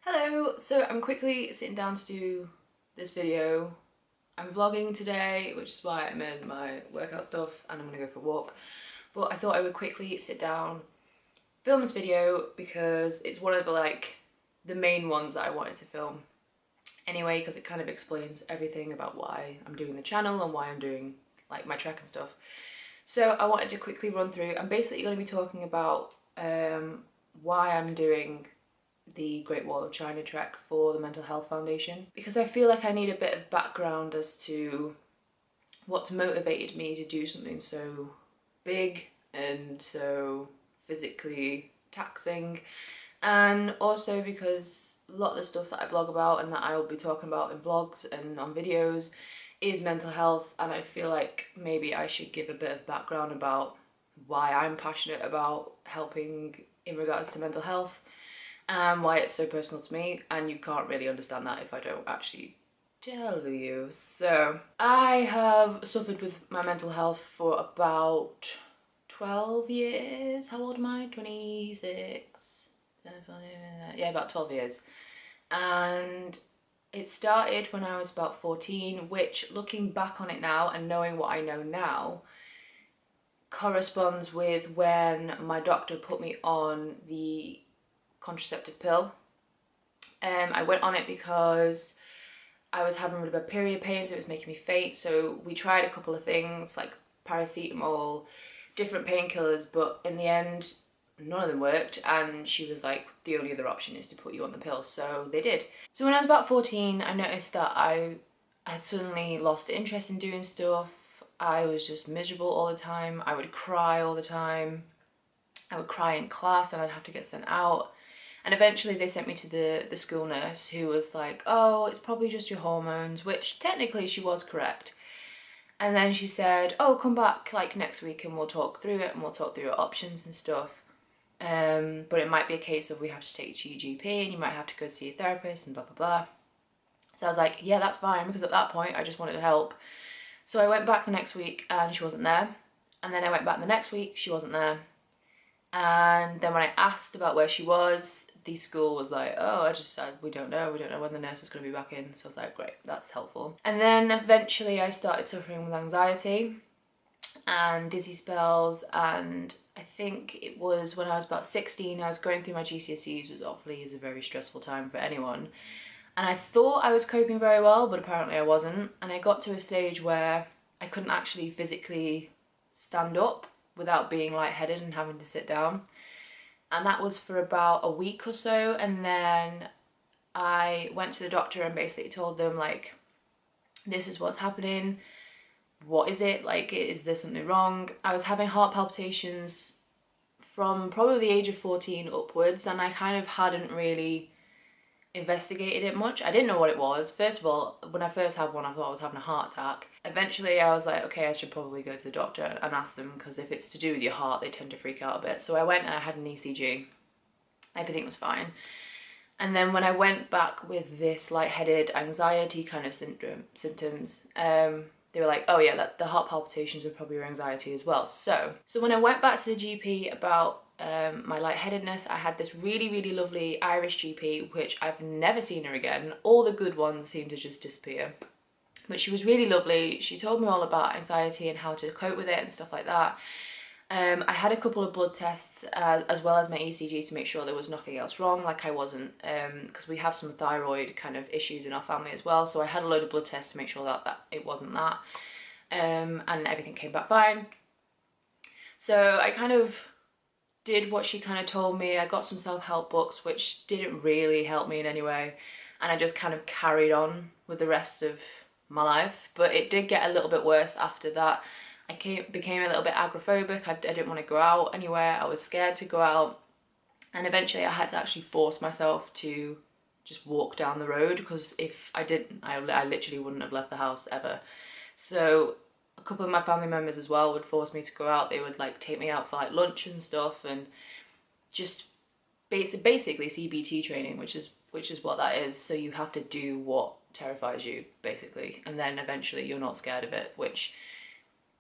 Hello, so I'm quickly sitting down to do this video. I'm vlogging today, which is why I'm in my workout stuff and I'm gonna go for a walk. But I thought I would quickly sit down, film this video because it's one of the main ones that I wanted to film anyway, because it kind of explains everything about why I'm doing the channel and why I'm doing like my trek and stuff. So I wanted to quickly run through. I'm basically going to be talking about why I'm doing the Great Wall of China trek for the Mental Health Foundation, because I feel like I need a bit of background as to what's motivated me to do something so big and so physically taxing, and also because a lot of the stuff that I blog about and that I will be talking about in vlogs and on videos is mental health, and I feel like maybe I should give a bit of background about why I'm passionate about helping in regards to mental health and why it's so personal to me, and you can't really understand that if I don't actually tell you. So I have suffered with my mental health for about 12 years. How old am I? 26? Yeah, about 12 years. And it started when I was about 14, which, looking back on it now and knowing what I know now, corresponds with when my doctor put me on the contraceptive pill. I went on it because I was having really bad period pains. It was making me faint, so we tried a couple of things like paracetamol, different painkillers, but in the end none of them worked, and she was like, the only other option is to put you on the pill. So they did. So when I was about 14, I noticed that I had suddenly lost interest in doing stuff. I was just miserable all the time. I would cry all the time. I would cry in class and I'd have to get sent out. And eventually they sent me to the school nurse, who was like, oh, it's probably just your hormones, which technically she was correct. And then she said, oh, come back like next week and we'll talk through it and we'll talk through your options and stuff. But it might be a case of we have to take you to your GP and you might have to go see a therapist and blah, blah, blah. So I was like, yeah, that's fine, because at that point I just wanted help. So I went back the next week and she wasn't there. And then I went back the next week, she wasn't there. And then when I asked about where she was, the school was like, oh, we don't know when the nurse is going to be back in. So I was like, great, that's helpful. And then eventually I started suffering with anxiety and dizzy spells, and I think it was when I was about 16, I was going through my GCSEs, which obviously is a very stressful time for anyone. And I thought I was coping very well, but apparently I wasn't. And I got to a stage where I couldn't actually physically stand up without being lightheaded and having to sit down. And that was for about a week or so. And then I went to the doctor and basically told them, like, this is what's happening. What is it? Like, is there something wrong? I was having heart palpitations from probably the age of 14 upwards, and I kind of hadn't really investigated it much. I didn't know what it was. First of all, when I first had one, I thought I was having a heart attack. Eventually I was like, okay, I should probably go to the doctor and ask them, because if it's to do with your heart, they tend to freak out a bit. So I went and I had an ECG. Everything was fine. And then when I went back with this lightheaded anxiety kind of symptoms, they were like, oh yeah, that the heart palpitations are probably your anxiety as well. So when I went back to the GP about my lightheadedness, I had this really, really lovely Irish GP, which I've never seen her again. All the good ones seem to just disappear. But she was really lovely. She told me all about anxiety and how to cope with it and stuff like that. I had a couple of blood tests as well as my ECG to make sure there was nothing else wrong, like I wasn't, because we have some thyroid kind of issues in our family as well. So I had a load of blood tests to make sure that it wasn't that, and everything came back fine. So I kind of did what she kind of told me. I got some self-help books, which didn't really help me in any way, and I just kind of carried on with the rest of my life. But it did get a little bit worse after that. I became a little bit agoraphobic. I didn't want to go out anywhere. I was scared to go out, and eventually I had to actually force myself to just walk down the road, because if I didn't, I literally wouldn't have left the house ever. So a couple of my family members as well would force me to go out. They would like take me out for like lunch and stuff, and just basically CBT training, which is what that is. So you have to do what terrifies you, basically, and then eventually you're not scared of it, which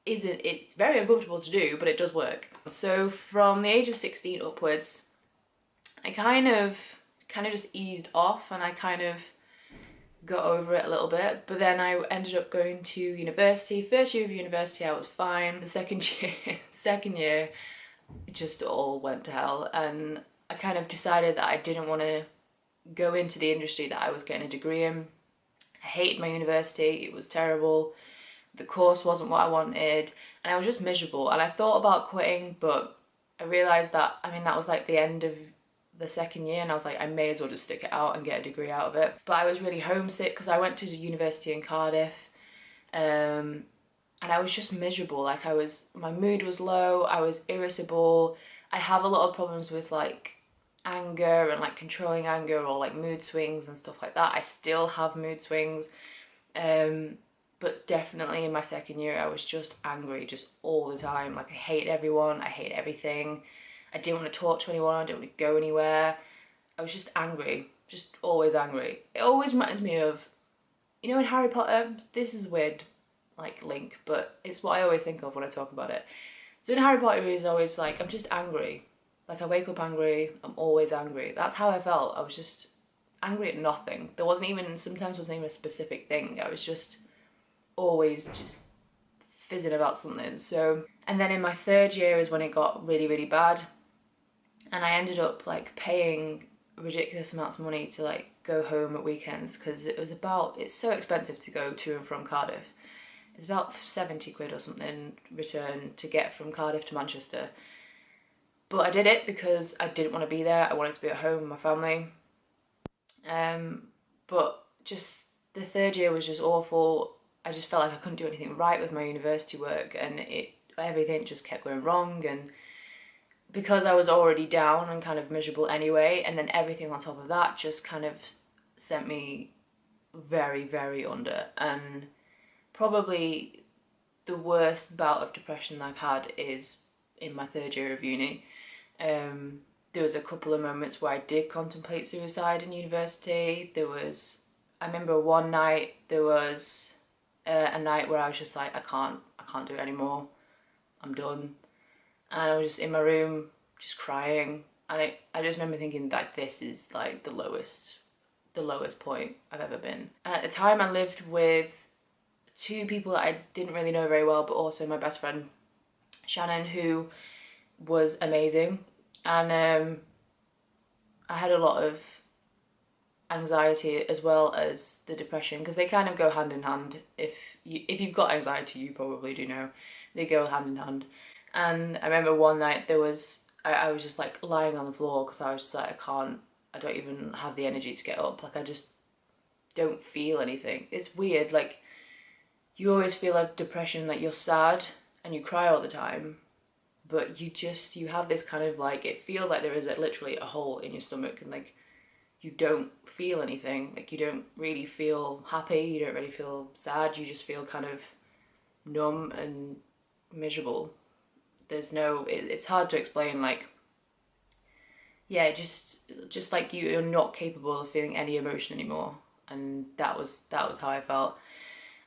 it's very uncomfortable to do, but it does work. So from the age of 16 upwards, I kind of kind of just eased off and I kind of got over it a little bit. But then I ended up going to university. First year of university I was fine. The second year it just all went to hell, and I kind of decided that I didn't want to go into the industry that I was getting a degree in. I hated my university, it was terrible, the course wasn't what I wanted, and I was just miserable. And I thought about quitting, but I realised that, I mean, that was like the end of the second year, and I was like, I may as well just stick it out and get a degree out of it. But I was really homesick because I went to the university in Cardiff, and I was just miserable. Like my mood was low, I was irritable. I have a lot of problems with like anger and like controlling anger, or like mood swings and stuff like that. I still have mood swings, but definitely in my second year I was just angry just all the time. Like I hate everyone, I hate everything. I didn't want to talk to anyone, I didn't want to go anywhere. I was just angry, just always angry. It always reminds me of, you know, in Harry Potter, this is weird like link, but it's what I always think of when I talk about it. So in Harry Potter he's always like, I'm just angry. Like I wake up angry, I'm always angry. That's how I felt. I was just angry at nothing. There wasn't even, sometimes wasn't even a specific thing. I was just always just fizzing about something. So, and then in my third year is when it got really, really bad. And I ended up like paying ridiculous amounts of money to like go home at weekends, because it's so expensive to go to and from Cardiff. It's about 70 quid or something return to get from Cardiff to Manchester. But I did it because I didn't want to be there. I wanted to be at home with my family. But just the third year was just awful. I just felt like I couldn't do anything right with my university work, and everything just kept going wrong. And because I was already down and kind of miserable anyway, and then everything on top of that just kind of sent me very, very under. And probably the worst bout of depression I've had is in my third year of uni. There was a couple of moments where I did contemplate suicide in university. I remember one night, there was a night where I was just like, I can't do it anymore. I'm done. And I was just in my room, just crying. And I just remember thinking that this is like the lowest point I've ever been. And at the time I lived with two people that I didn't really know very well, but also my best friend, Shannon, who was amazing. And I had a lot of anxiety as well as the depression, because they kind of go hand in hand. If you've got anxiety, you probably do know they go hand in hand. And I remember one night I was just like lying on the floor because I was just like, I don't even have the energy to get up. Like I just don't feel anything. It's weird, like you always feel like depression, like you're sad and you cry all the time, but you have this kind of like, it feels like there is literally a hole in your stomach, and like you don't feel anything. Like you don't really feel happy, you don't really feel sad, you just feel kind of numb and miserable. It's hard to explain, like, yeah, just like you're not capable of feeling any emotion anymore. And that was how I felt.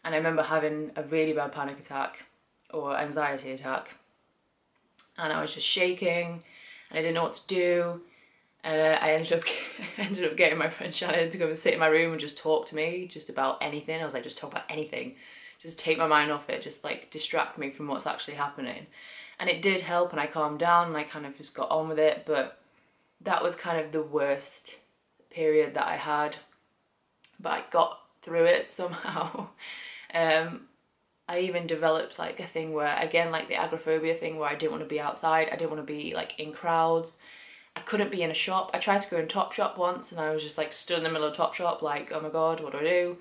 And I remember having a really bad panic attack or anxiety attack, and I was just shaking and I didn't know what to do. And I ended up getting my friend Shannon to come and sit in my room and just talk to me just about anything. I was like, just talk about anything, just take my mind off it, just like distract me from what's actually happening. And it did help, and I calmed down and I kind of just got on with it. But that was kind of the worst period that I had, but I got through it somehow. I even developed like a thing where, again, like the agoraphobia thing, where I didn't want to be outside, I didn't want to be like in crowds. I couldn't be in a shop. I tried to go in Topshop once, and I was just like stood in the middle of Topshop like, oh my god, what do I do?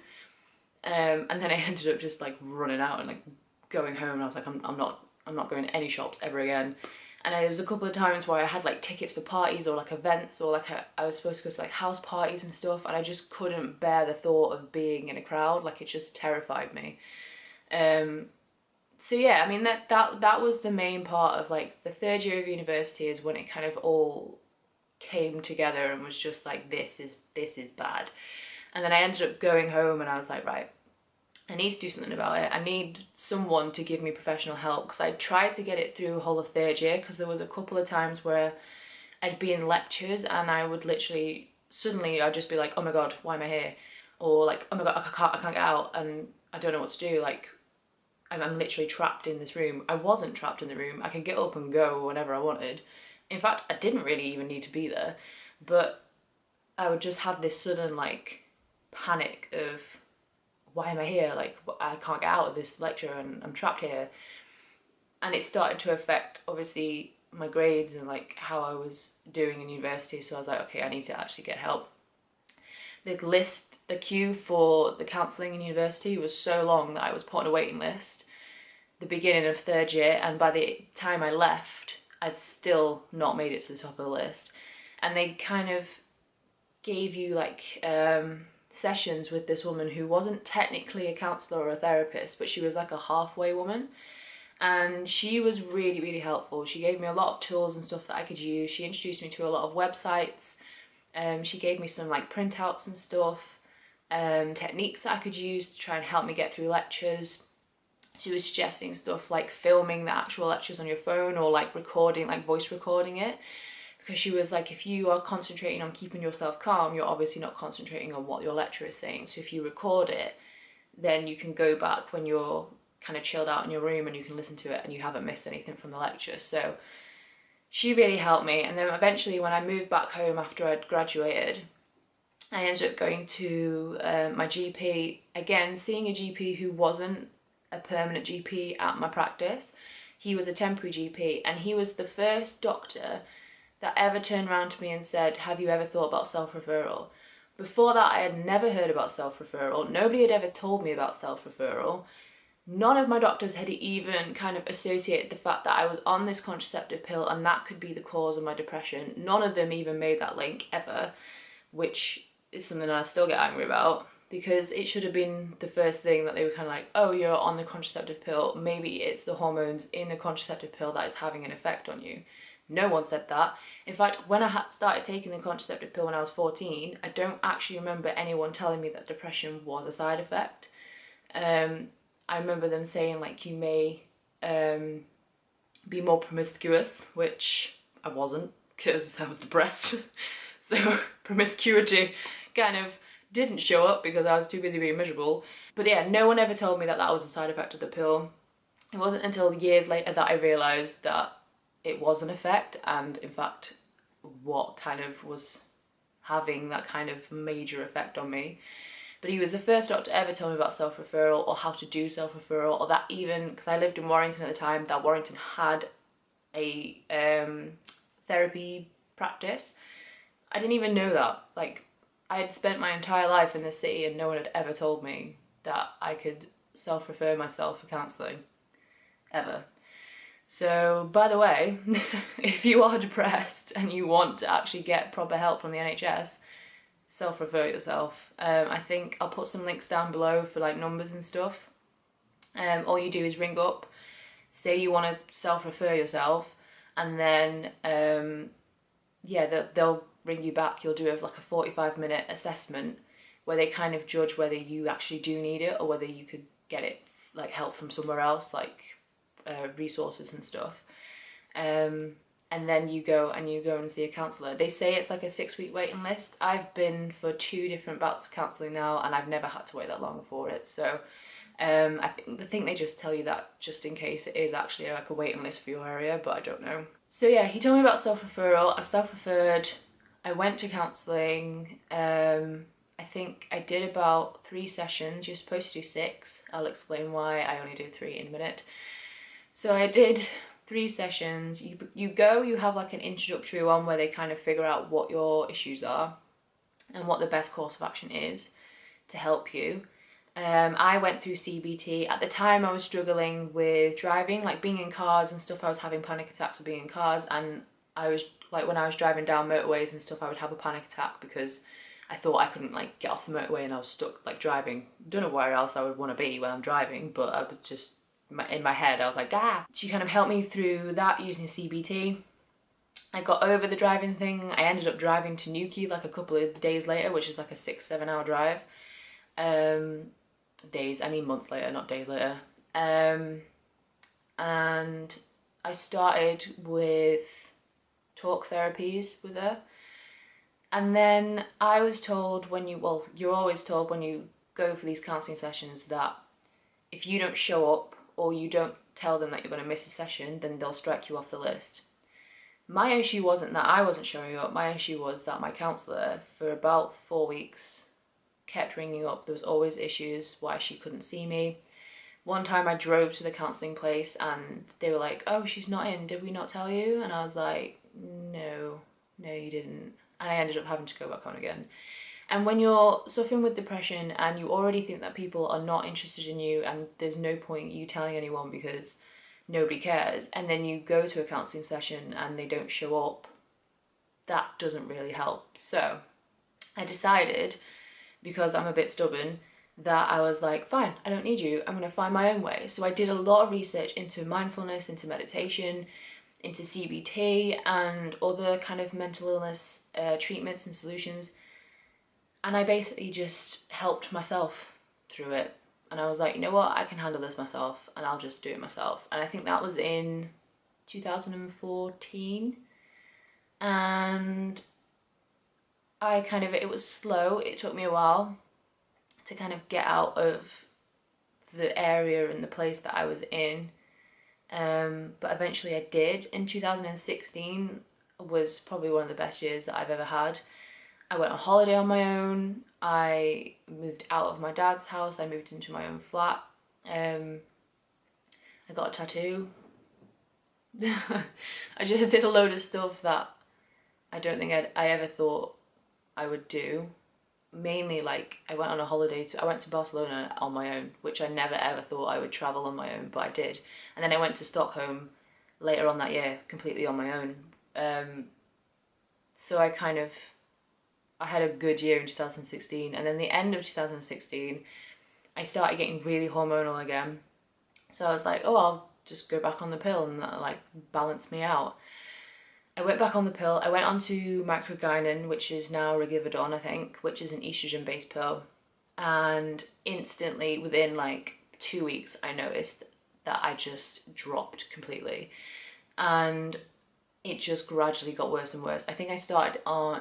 And then I ended up just like running out and like going home, and I was like, I'm not going to any shops ever again. And there was a couple of times where I had like tickets for parties or like events, or like I was supposed to go to like house parties and stuff, and I just couldn't bear the thought of being in a crowd. Like it just terrified me. So yeah, I mean that was the main part of like the third year of university, is when it kind of all came together and was just like, this is bad. And then I ended up going home and I was like, right, I need to do something about it. I need someone to give me professional help, because I tried to get it through the whole of third year, because there was a couple of times where I'd be in lectures and I would literally suddenly I'd just be like, oh my God, why am I here? Or like, oh my God, I can't get out and I don't know what to do. Like, I'm literally trapped in this room. I wasn't trapped in the room. I could get up and go whenever I wanted. In fact, I didn't really even need to be there, but I would just have this sudden like panic of, why am I here? Like, I can't get out of this lecture and I'm trapped here. And it started to affect obviously my grades and like how I was doing in university. So I was like, okay, I need to actually get help. The queue for the counselling in university was so long that I was put on a waiting list the beginning of third year, and by the time I left, I'd still not made it to the top of the list. And they kind of gave you like sessions with this woman who wasn't technically a counsellor or a therapist, but she was like a halfway woman. And she was really, really helpful. She gave me a lot of tools and stuff that I could use. She introduced me to a lot of websites. She gave me some like printouts and stuff, techniques that I could use to try and help me get through lectures. She was suggesting stuff like filming the actual lectures on your phone or like recording, like voice recording it. Because she was like, if you are concentrating on keeping yourself calm, you're obviously not concentrating on what your lecturer is saying. So if you record it, then you can go back when you're kind of chilled out in your room and you can listen to it and you haven't missed anything from the lecture. So she really helped me. And then eventually when I moved back home after I'd graduated, I ended up going to my GP, again, seeing a GP who wasn't a permanent GP at my practice. He was a temporary GP, and he was the first doctor that ever turned around to me and said, have you ever thought about self-referral? Before that, I had never heard about self-referral. Nobody had ever told me about self-referral. None of my doctors had even kind of associated the fact that I was on this contraceptive pill and that could be the cause of my depression. None of them even made that link ever, which is something I still get angry about, because it should have been the first thing that they were kind of like, oh, you're on the contraceptive pill, maybe it's the hormones in the contraceptive pill that is having an effect on you. No one said that. In fact, when I had started taking the contraceptive pill when I was 14, I don't actually remember anyone telling me that depression was a side effect. I remember them saying like, you may be more promiscuous, which I wasn't because I was depressed. So promiscuity kind of didn't show up because I was too busy being miserable. But yeah, no one ever told me that that was a side effect of the pill. It wasn't until years later that I realised that it was an effect, and in fact what kind of was having that kind of major effect on me. But he was the first doctor to ever tell me about self-referral or how to do self-referral, or that even, because I lived in Warrington at the time, that Warrington had a therapy practice. I didn't even know that. Like, I had spent my entire life in this city and no one had ever told me that I could self-refer myself for counselling, ever. So, by the way, if you are depressed and you want to actually get proper help from the NHS, self-refer yourself. I think I'll put some links down below for like numbers and stuff. All you do is ring up, say you want to self-refer yourself, and then yeah, they'll ring you back. You'll do like a 45-minute assessment where they kind of judge whether you actually do need it or whether you could get it like help from somewhere else, like resources and stuff. And then you go and see a counsellor. They say it's like a 6-week waiting list. I've been for 2 different bouts of counselling now and I've never had to wait that long for it. So I think they just tell you that just in case it is actually like a waiting list for your area, but I don't know. So yeah, he told me about self-referral. I self-referred. I went to counselling. I think I did about 3 sessions. You're supposed to do 6. I'll explain why I only did 3 in a minute. So I did 3 sessions. You have like an introductory one where they kind of figure out what your issues are and what the best course of action is to help you. I went through CBT. At the time I was struggling with driving, like being in cars and stuff. I was having panic attacks with being in cars, and I was like, when I was driving down motorways and stuff, I would have a panic attack because I thought I couldn't like get off the motorway and I was stuck like driving. Don't know where else I would want to be when I'm driving, but I would just, in my head I was like, ah. She kind of helped me through that using CBT. I got over the driving thing. I ended up driving to Newquay like a couple of days later, which is like a 6-7 hour drive. Days, I mean months later, not days later. And I started with talk therapies with her. And then I was told well, you're always told when you go for these counselling sessions that if you don't show up or you don't tell them that you're going to miss a session, then they'll strike you off the list. My issue wasn't that I wasn't showing up. My issue was that my counsellor, for about 4 weeks, kept ringing up. There was always issues why she couldn't see me. One time I drove to the counselling place and they were like, oh, she's not in, did we not tell you? And I was like, no, you didn't. And I ended up having to go back on again. And when you're suffering with depression and you already think that people are not interested in you and there's no point you telling anyone because nobody cares, and then you go to a counselling session and they don't show up, that doesn't really help. So I decided, because I'm a bit stubborn, that I was like, fine, I don't need you, I'm going to find my own way. So I did a lot of research into mindfulness, into meditation, into CBT and other kind of mental illness treatments and solutions. And I basically just helped myself through it. And I was like, you know what, I can handle this myself and I'll just do it myself. And I think that was in 2014. And it was slow. It took me a while to kind of get out of the area and the place that I was in. But eventually I did. In 2016 was probably one of the best years that I've ever had. I went on holiday on my own. I moved out of my dad's house. I moved into my own flat. I got a tattoo. I just did a load of stuff that I don't think I ever thought I would do. Mainly, like, I went on a holiday I went to Barcelona on my own, which I never ever thought I would travel on my own, but I did. And then I went to Stockholm later on that year, completely on my own. So I had a good year in 2016, and then the end of 2016, I started getting really hormonal again. So I was like, oh, I'll just go back on the pill and that'll like balance me out. I went back on the pill. I went on to microgynon, which is now Rigividon, I think, which is an estrogen-based pill. And instantly, within like 2 weeks, I noticed that I just dropped completely. And it just gradually got worse and worse. I think I started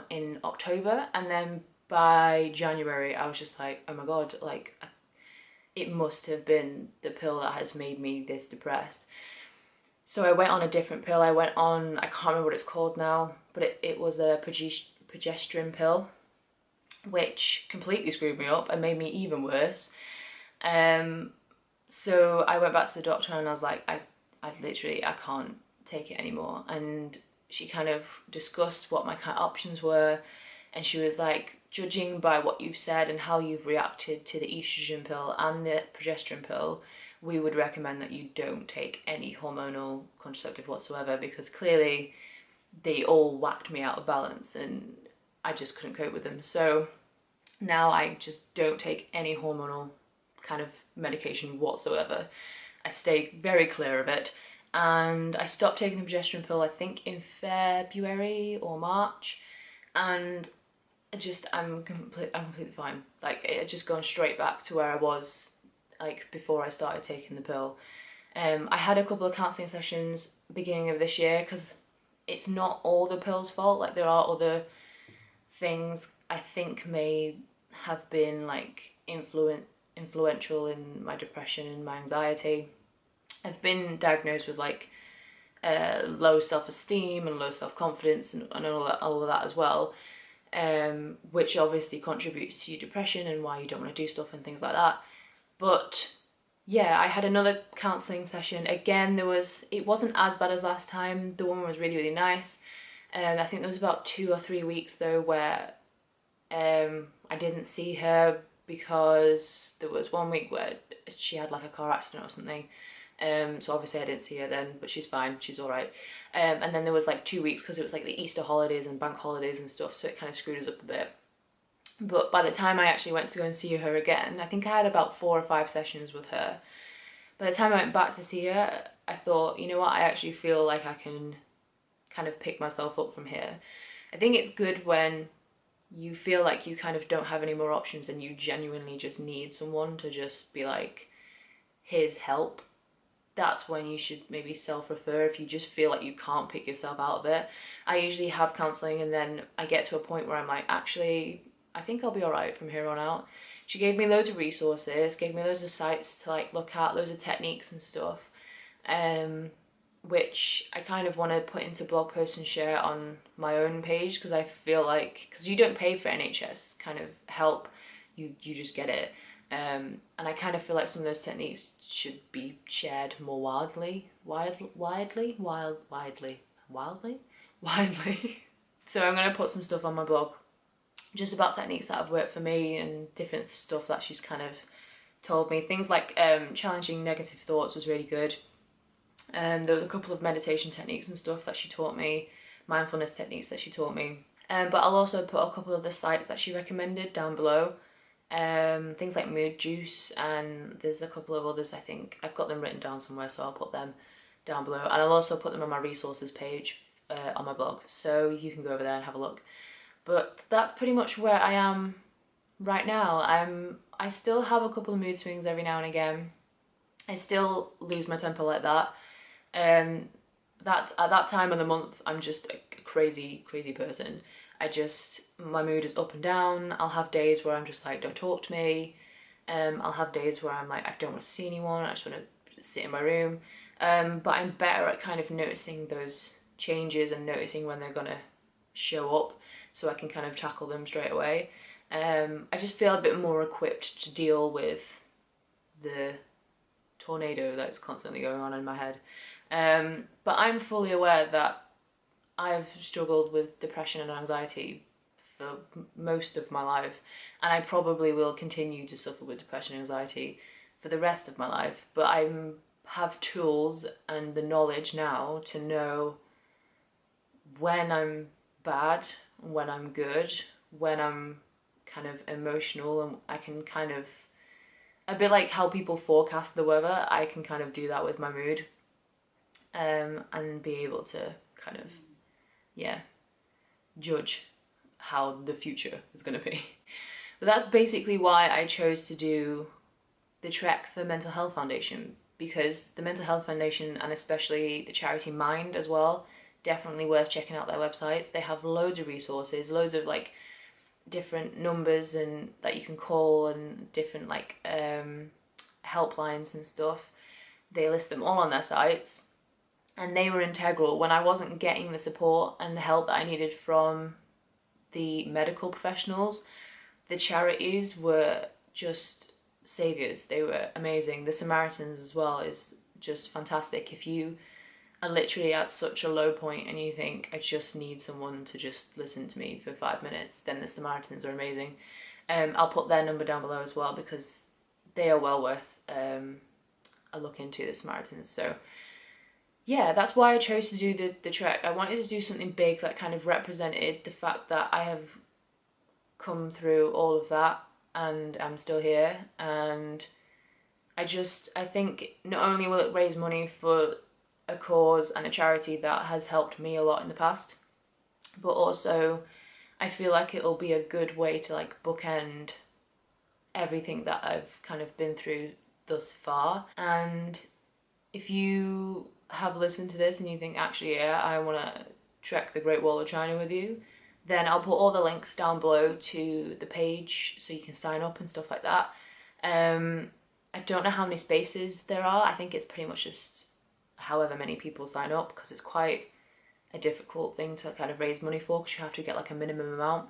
in October, and then by January I was just like, oh my god, like it must have been the pill that has made me this depressed. So I went on a different pill. I can't remember what it's called now, but it was a progesterone pill, which completely screwed me up and made me even worse. So I went back to the doctor and I was like, I can't take it anymore. And she kind of discussed what my kind of options were, and she was like, judging by what you've said and how you've reacted to the estrogen pill and the progesterone pill, we would recommend that you don't take any hormonal contraceptive whatsoever, because clearly they all whacked me out of balance and I just couldn't cope with them. So now I just don't take any hormonal kind of medication whatsoever. I stay very clear of it. And I stopped taking the progesterone pill, I think in February or March, and I'm completely fine. Like, it had just gone straight back to where I was like before I started taking the pill. I had a couple of counselling sessions beginning of this year, because it's not all the pill's fault. Like, there are other things I think may have been like influential in my depression and my anxiety. I've been diagnosed with like low self-esteem and low self-confidence and all of that as well, which obviously contributes to your depression and why you don't want to do stuff and things like that. But yeah, I had another counselling session. Again, it wasn't as bad as last time. The woman was really, really nice. I think there was about 2 or 3 weeks though where I didn't see her, because there was 1 week where she had like a car accident or something. So obviously I didn't see her then, but she's fine, she's alright. And then there was like 2 weeks because it was like the Easter holidays and bank holidays and stuff, so it kind of screwed us up a bit. But by the time I actually went to go and see her again, I think I had about 4 or 5 sessions with her. By the time I went back to see her, I thought, you know what, I actually feel like I can kind of pick myself up from here. I think it's good when you feel like you kind of don't have any more options and you genuinely just need someone to just be like, here's help. that's when you should maybe self-refer if you just feel like you can't pick yourself out of it. I usually have counselling and then I get to a point where I'm like, actually, I think I'll be alright from here on out. She gave me loads of resources, gave me loads of sites to like look at, loads of techniques and stuff, which I kind of want to put into blog posts and share on my own page, because I feel like, because you don't pay for NHS kind of help, you just get it. And I kind of feel like some of those techniques should be shared more widely. So I'm going to put some stuff on my blog just about techniques that have worked for me and different stuff that she's kind of told me. Things like challenging negative thoughts was really good. There was a couple of meditation techniques and stuff that she taught me, mindfulness techniques that she taught me. But I'll also put a couple of the sites that she recommended down below. Things like Mood Juice, and there's a couple of others. I think I've got them written down somewhere, so I'll put them down below, and I'll also put them on my resources page on my blog, so you can go over there and have a look. But that's pretty much where I am right now. I still have a couple of mood swings every now and again. I still lose my temper like that. That at that time of the month, I'm just a crazy person. My mood is up and down. I'll have days where I'm just like, don't talk to me. I'll have days where I'm like, I don't want to see anyone, I just want to sit in my room. But I'm better at kind of noticing those changes and noticing when they're gonna show up, so I can kind of tackle them straight away. I just feel a bit more equipped to deal with the tornado that's constantly going on in my head. But I'm fully aware that I've struggled with depression and anxiety for most of my life, and I probably will continue to suffer with depression and anxiety for the rest of my life, but I have tools and the knowledge now to know when I'm bad, when I'm good, when I'm kind of emotional, and I can kind of, a bit like how people forecast the weather, I can kind of do that with my mood, and be able to kind of, yeah, judge how the future is going to be. But that's basically why I chose to do the trek for Mental Health Foundation, because the Mental Health Foundation, and especially the charity Mind as well, definitely worth checking out their websites. They have loads of resources, loads of like different numbers and that you can call, and different like helplines and stuff. They list them all on their sites, and they were integral when I wasn't getting the support and the help that I needed from the medical professionals. The charities were just saviours. They were amazing. The Samaritans as well is just fantastic. If you are literally at such a low point and you think, I just need someone to just listen to me for 5 minutes, then the Samaritans are amazing. I'll put their number down below as well, because they are well worth a look into, the Samaritans. So yeah, that's why I chose to do the trek. I wanted to do something big that kind of represented the fact that I have come through all of that and I'm still here. And I think not only will it raise money for a cause and a charity that has helped me a lot in the past, but also I feel like it'll be a good way to like bookend everything that I've kind of been through thus far. And if you have listened to this and you think, actually, yeah, I want to trek the Great Wall of China with you, then I'll put all the links down below to the page so you can sign up and stuff like that. I don't know how many spaces there are. I think it's pretty much just however many people sign up, because it's quite a difficult thing to kind of raise money for, because you have to get like a minimum amount.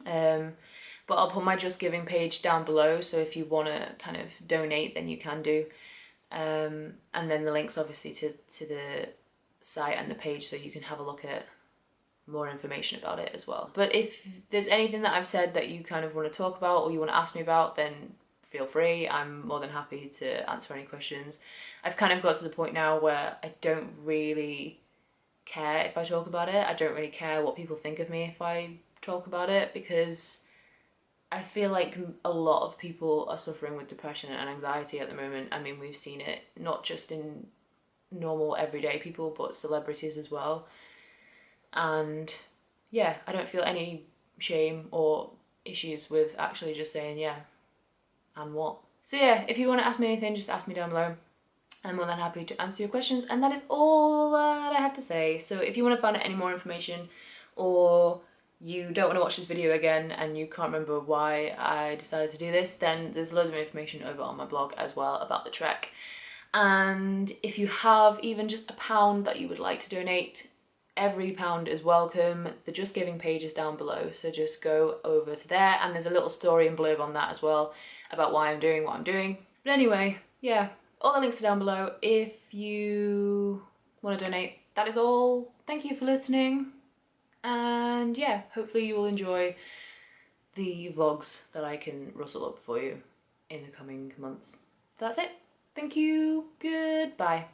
But I'll put my Just Giving page down below, so if you want to kind of donate, then you can do. And then the links obviously to the site and the page, so you can have a look at more information about it as well. But if there's anything that I've said that you kind of want to talk about or you want to ask me about, then feel free. I'm more than happy to answer any questions. I've kind of got to the point now where I don't really care if I talk about it. I don't really care what people think of me if I talk about it, because I feel like a lot of people are suffering with depression and anxiety at the moment. I mean, we've seen it not just in normal everyday people, but celebrities as well. And yeah, I don't feel any shame or issues with actually just saying, yeah, and what. So yeah, if you want to ask me anything, just ask me down below. I'm more than happy to answer your questions, and that is all that I have to say. So if you want to find out any more information, or you don't want to watch this video again and you can't remember why I decided to do this, then there's loads of information over on my blog as well about the trek. And if you have even just £1 that you would like to donate, every pound is welcome. The Just Giving page is down below, so just go over to there, and there's a little story and blurb on that as well about why I'm doing what I'm doing. But anyway, yeah, all the links are down below if you want to donate. That is all. Thank you for listening, and yeah, hopefully you will enjoy the vlogs that I can rustle up for you in the coming months. So that's it. Thank you. Goodbye.